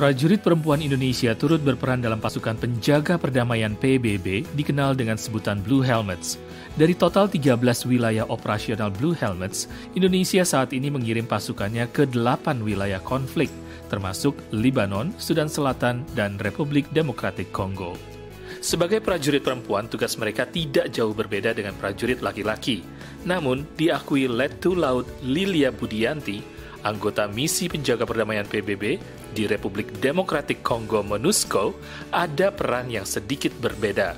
Prajurit perempuan Indonesia turut berperan dalam pasukan penjaga perdamaian PBB dikenal dengan sebutan Blue Helmets. Dari total 13 wilayah operasional Blue Helmets, Indonesia saat ini mengirim pasukannya ke 8 wilayah konflik, termasuk Libanon, Sudan Selatan, dan Republik Demokratik Kongo. Sebagai prajurit perempuan, tugas mereka tidak jauh berbeda dengan prajurit laki-laki. Namun, diakui Lettu Laut Lilia Budianti, anggota misi penjaga perdamaian PBB di Republik Demokratik Kongo MONUSCO, ada peran yang sedikit berbeda.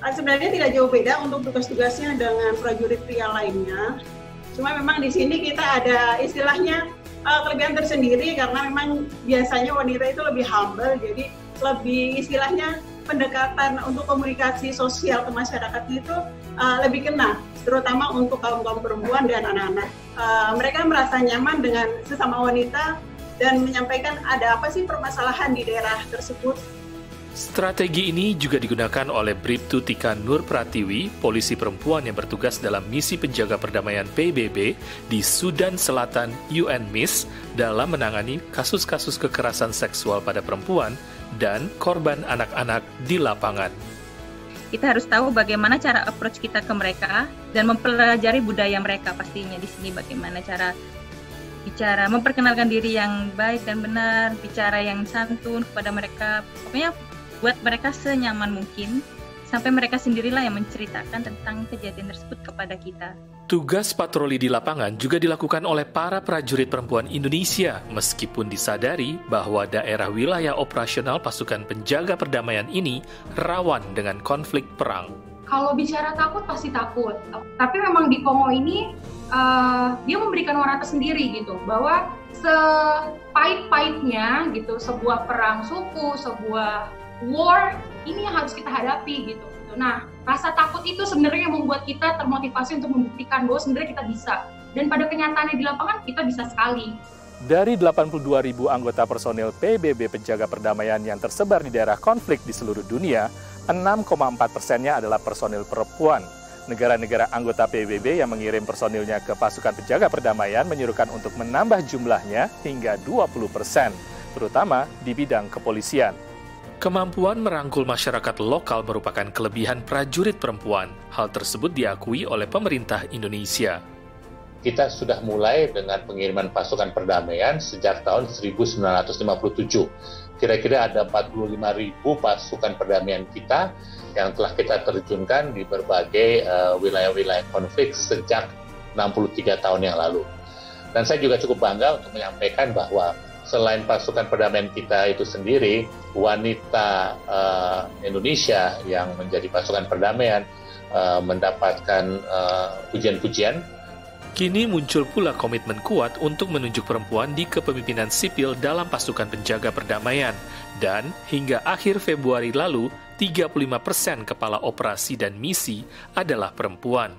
Sebenarnya tidak jauh beda untuk tugas-tugasnya dengan prajurit pria lainnya. Cuma memang di sini kita ada istilahnya kelebihan tersendiri karena memang biasanya wanita itu lebih humble, jadi lebih istilahnya pendekatan untuk komunikasi sosial ke masyarakat itu lebih kena, terutama untuk kaum-kaum perempuan dan anak-anak. Mereka merasa nyaman dengan sesama wanita dan menyampaikan ada apa sih permasalahan di daerah tersebut. Strategi ini juga digunakan oleh Bribtu Tika Nur Pratiwi, polisi perempuan yang bertugas dalam misi penjaga perdamaian PBB di Sudan Selatan UNMISS dalam menangani kasus-kasus kekerasan seksual pada perempuan dan korban anak-anak di lapangan. Kita harus tahu bagaimana cara approach kita ke mereka dan mempelajari budaya mereka pastinya di sini, bagaimana cara bicara, memperkenalkan diri yang baik dan benar, bicara yang santun kepada mereka, pokoknya buat mereka senyaman mungkin, sampai mereka sendirilah yang menceritakan tentang kejadian tersebut kepada kita. Tugas patroli di lapangan juga dilakukan oleh para prajurit perempuan Indonesia, meskipun disadari bahwa daerah wilayah operasional pasukan penjaga perdamaian ini rawan dengan konflik perang. Kalau bicara takut, pasti takut. Tapi memang di Kongo ini, dia memberikan warna tersendiri gitu, bahwa sepahit-pahitnya gitu, sebuah perang suku, sebuah war, ini yang harus kita hadapi gitu. Nah, rasa takut itu sebenarnya yang membuat kita termotivasi untuk membuktikan bahwa sebenarnya kita bisa. Dan pada kenyataannya di lapangan, kita bisa sekali. Dari 82.000 anggota personil PBB penjaga perdamaian yang tersebar di daerah konflik di seluruh dunia, 6,4%-nya adalah personil perempuan. Negara-negara anggota PBB yang mengirim personilnya ke pasukan penjaga perdamaian menyuruhkan untuk menambah jumlahnya hingga 20%, terutama di bidang kepolisian. Kemampuan merangkul masyarakat lokal merupakan kelebihan prajurit perempuan. Hal tersebut diakui oleh pemerintah Indonesia. Kita sudah mulai dengan pengiriman pasukan perdamaian sejak tahun 1957. Kira-kira ada 45.000 pasukan perdamaian kita yang telah kita terjunkan di berbagai wilayah-wilayah konflik sejak 63 tahun yang lalu. Dan saya juga cukup bangga untuk menyampaikan bahwa selain pasukan perdamaian kita itu sendiri, wanita Indonesia yang menjadi pasukan perdamaian mendapatkan pujian-pujian. Kini muncul pula komitmen kuat untuk menunjuk perempuan di kepemimpinan sipil dalam pasukan penjaga perdamaian. Dan hingga akhir Februari lalu, 35% kepala operasi dan misi adalah perempuan.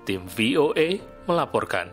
Tim VOA melaporkan.